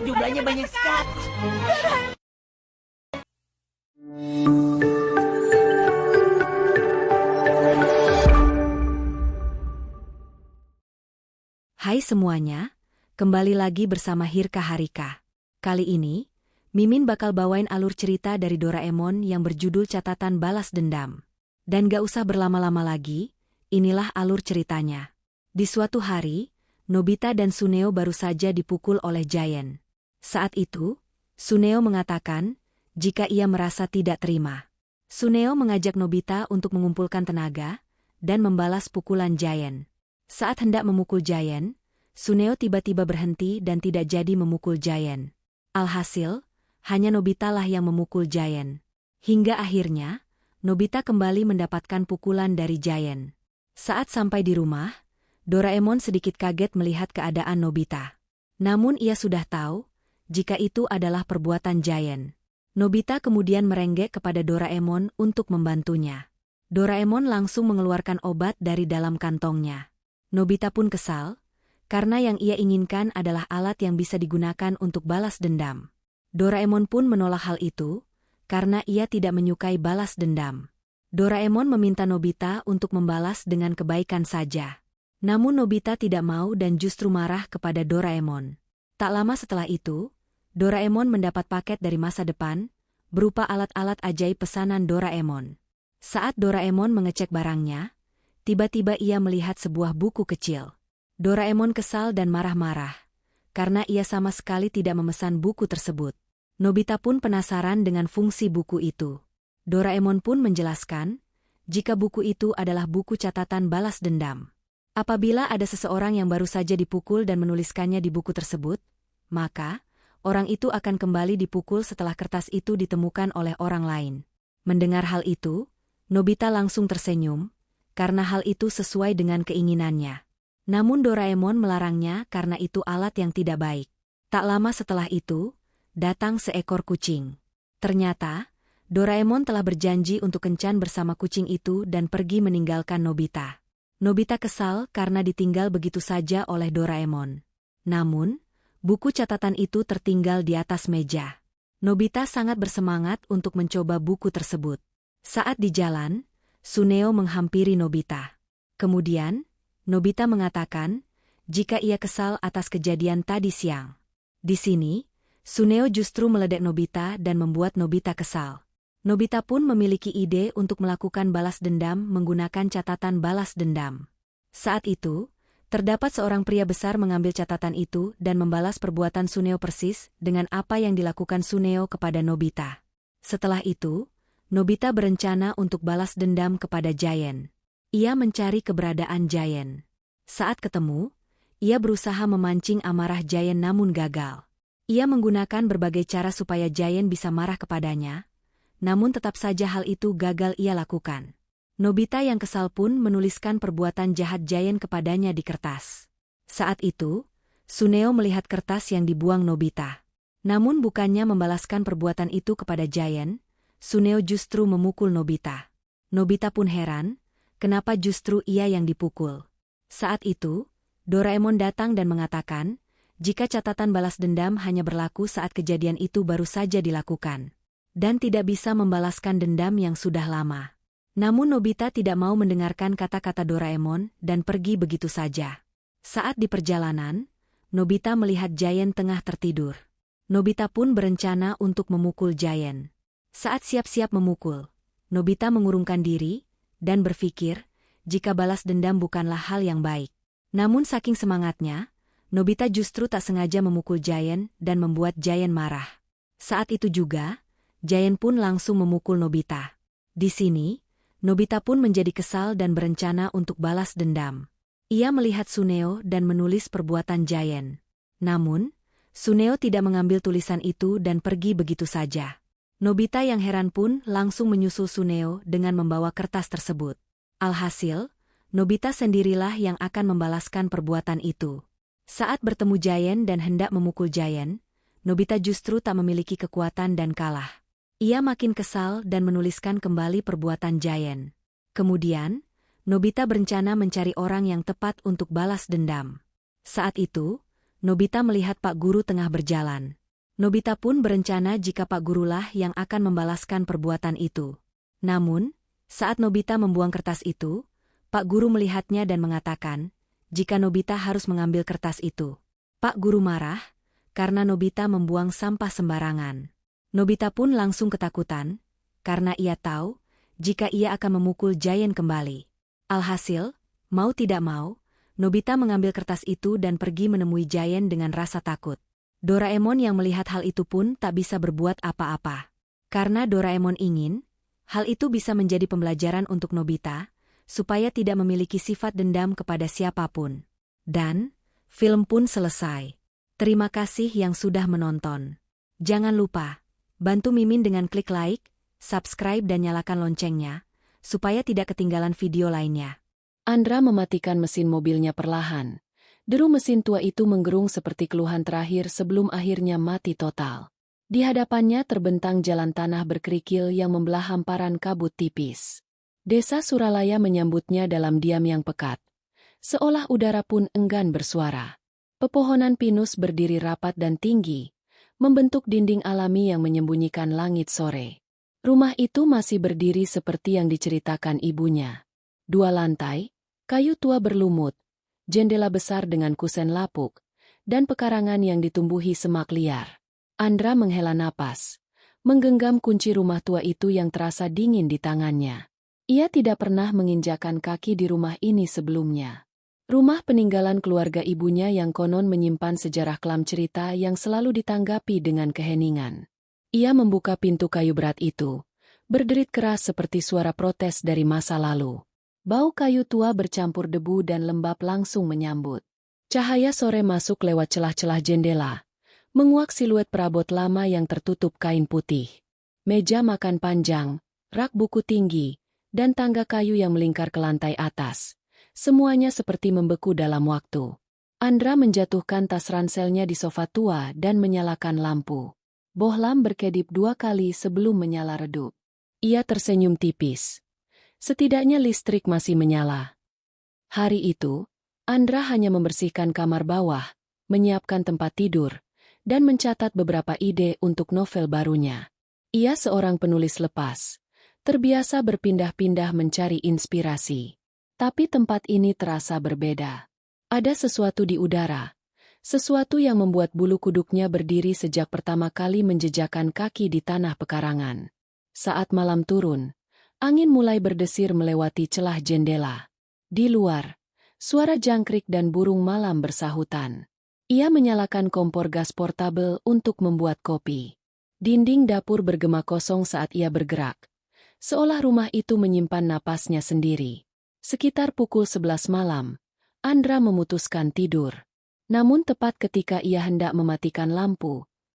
jumlahnya banyak sekali. Hai semuanya, kembali lagi bersama Hirka Harika. Kali ini, Mimin bakal bawain alur cerita dari Doraemon yang berjudul Catatan Balas Dendam. Dan gak usah berlama-lama lagi, inilah alur ceritanya. Di suatu hari, Nobita dan Suneo baru saja dipukul oleh Giant. Saat itu, Suneo mengatakan, jika ia merasa tidak terima. Suneo mengajak Nobita untuk mengumpulkan tenaga, dan membalas pukulan Giant. Saat hendak memukul Giant, Suneo tiba-tiba berhenti dan tidak jadi memukul Giant. Alhasil, hanya Nobita lah yang memukul Giant. Hingga akhirnya, Nobita kembali mendapatkan pukulan dari Giant. Saat sampai di rumah, Doraemon sedikit kaget melihat keadaan Nobita. Namun ia sudah tahu, jika itu adalah perbuatan Giant. Nobita kemudian merenggek kepada Doraemon untuk membantunya. Doraemon langsung mengeluarkan obat dari dalam kantongnya. Nobita pun kesal, karena yang ia inginkan adalah alat yang bisa digunakan untuk balas dendam. Doraemon pun menolak hal itu, karena ia tidak menyukai balas dendam. Doraemon meminta Nobita untuk membalas dengan kebaikan saja. Namun Nobita tidak mau dan justru marah kepada Doraemon. Tak lama setelah itu, Doraemon mendapat paket dari masa depan, berupa alat-alat ajaib pesanan Doraemon. Saat Doraemon mengecek barangnya, tiba-tiba ia melihat sebuah buku kecil. Doraemon kesal dan marah-marah, karena ia sama sekali tidak memesan buku tersebut. Nobita pun penasaran dengan fungsi buku itu. Doraemon pun menjelaskan, jika buku itu adalah buku catatan balas dendam. Apabila ada seseorang yang baru saja dipukul dan menuliskannya di buku tersebut, maka orang itu akan kembali dipukul setelah kertas itu ditemukan oleh orang lain. Mendengar hal itu, Nobita langsung tersenyum, karena hal itu sesuai dengan keinginannya. Namun Doraemon melarangnya karena itu alat yang tidak baik. Tak lama setelah itu, datang seekor kucing. Ternyata, Doraemon telah berjanji untuk kencan bersama kucing itu dan pergi meninggalkan Nobita. Nobita kesal karena ditinggal begitu saja oleh Doraemon. Namun, buku catatan itu tertinggal di atas meja. Nobita sangat bersemangat untuk mencoba buku tersebut. Saat di jalan, Suneo menghampiri Nobita. Kemudian, Nobita mengatakan, jika ia kesal atas kejadian tadi siang. Di sini, Suneo justru meledek Nobita dan membuat Nobita kesal. Nobita pun memiliki ide untuk melakukan balas dendam menggunakan catatan balas dendam. Saat itu, terdapat seorang pria besar mengambil catatan itu dan membalas perbuatan Suneo persis dengan apa yang dilakukan Suneo kepada Nobita. Setelah itu, Nobita berencana untuk balas dendam kepada Giant. Ia mencari keberadaan Giant. Saat ketemu, ia berusaha memancing amarah Giant namun gagal. Ia menggunakan berbagai cara supaya Giant bisa marah kepadanya, namun tetap saja hal itu gagal ia lakukan. Nobita yang kesal pun menuliskan perbuatan jahat Giant kepadanya di kertas. Saat itu, Suneo melihat kertas yang dibuang Nobita. Namun bukannya membalaskan perbuatan itu kepada Giant, Suneo justru memukul Nobita. Nobita pun heran, kenapa justru ia yang dipukul. Saat itu, Doraemon datang dan mengatakan, jika catatan balas dendam hanya berlaku saat kejadian itu baru saja dilakukan, dan tidak bisa membalaskan dendam yang sudah lama. Namun Nobita tidak mau mendengarkan kata-kata Doraemon dan pergi begitu saja. Saat di perjalanan, Nobita melihat Giant tengah tertidur. Nobita pun berencana untuk memukul Giant. Saat siap-siap memukul, Nobita mengurungkan diri dan berpikir, jika balas dendam bukanlah hal yang baik. Namun saking semangatnya, Nobita justru tak sengaja memukul Giant dan membuat Giant marah. Saat itu juga, Giant pun langsung memukul Nobita. Di sini, Nobita pun menjadi kesal dan berencana untuk balas dendam. Ia melihat Suneo dan menulis perbuatan Giant. Namun, Suneo tidak mengambil tulisan itu dan pergi begitu saja. Nobita yang heran pun langsung menyusul Suneo dengan membawa kertas tersebut. Alhasil, Nobita sendirilah yang akan membalaskan perbuatan itu. Saat bertemu Giant dan hendak memukul Giant, Nobita justru tak memiliki kekuatan dan kalah. Ia makin kesal dan menuliskan kembali perbuatan Giant. Kemudian, Nobita berencana mencari orang yang tepat untuk balas dendam. Saat itu, Nobita melihat Pak Guru tengah berjalan. Nobita pun berencana jika Pak Gurulah yang akan membalaskan perbuatan itu. Namun, saat Nobita membuang kertas itu, Pak Guru melihatnya dan mengatakan, jika Nobita harus mengambil kertas itu. Pak Guru marah, karena Nobita membuang sampah sembarangan. Nobita pun langsung ketakutan, karena ia tahu, jika ia akan memukul Giant kembali. Alhasil, mau tidak mau, Nobita mengambil kertas itu dan pergi menemui Giant dengan rasa takut. Doraemon yang melihat hal itu pun tak bisa berbuat apa-apa. Karena Doraemon ingin, hal itu bisa menjadi pembelajaran untuk Nobita, supaya tidak memiliki sifat dendam kepada siapapun. Dan, film pun selesai. Terima kasih yang sudah menonton. Jangan lupa, bantu Mimin dengan klik like, subscribe dan nyalakan loncengnya, supaya tidak ketinggalan video lainnya. Andra mematikan mesin mobilnya perlahan. Deru mesin tua itu menggerung seperti keluhan terakhir sebelum akhirnya mati total. Di hadapannya terbentang jalan tanah berkerikil yang membelah hamparan kabut tipis. Desa Suralaya menyambutnya dalam diam yang pekat. Seolah udara pun enggan bersuara. Pepohonan pinus berdiri rapat dan tinggi, membentuk dinding alami yang menyembunyikan langit sore. Rumah itu masih berdiri seperti yang diceritakan ibunya. 2 lantai, kayu tua berlumut, jendela besar dengan kusen lapuk, dan pekarangan yang ditumbuhi semak liar. Andra menghela napas, menggenggam kunci rumah tua itu yang terasa dingin di tangannya. Ia tidak pernah menginjakan kaki di rumah ini sebelumnya. Rumah peninggalan keluarga ibunya yang konon menyimpan sejarah kelam cerita yang selalu ditanggapi dengan keheningan. Ia membuka pintu kayu berat itu, berderit keras seperti suara protes dari masa lalu. Bau kayu tua bercampur debu dan lembab langsung menyambut. Cahaya sore masuk lewat celah-celah jendela, menguak siluet perabot lama yang tertutup kain putih. Meja makan panjang, rak buku tinggi, dan tangga kayu yang melingkar ke lantai atas. Semuanya seperti membeku dalam waktu. Andra menjatuhkan tas ranselnya di sofa tua dan menyalakan lampu. Bohlam berkedip 2 kali sebelum menyala redup. Ia tersenyum tipis. Setidaknya listrik masih menyala. Hari itu, Andra hanya membersihkan kamar bawah, menyiapkan tempat tidur, dan mencatat beberapa ide untuk novel barunya. Ia seorang penulis lepas, terbiasa berpindah-pindah mencari inspirasi. Tapi tempat ini terasa berbeda. Ada sesuatu di udara, sesuatu yang membuat bulu kuduknya berdiri sejak pertama kali menjejakkan kaki di tanah pekarangan. Saat malam turun, angin mulai berdesir melewati celah jendela. Di luar, suara jangkrik dan burung malam bersahutan. Ia menyalakan kompor gas portabel untuk membuat kopi. Dinding dapur bergema kosong saat ia bergerak, seolah rumah itu menyimpan napasnya sendiri. Sekitar pukul 11 malam, Andra memutuskan tidur. Namun tepat ketika ia hendak mematikan lampu,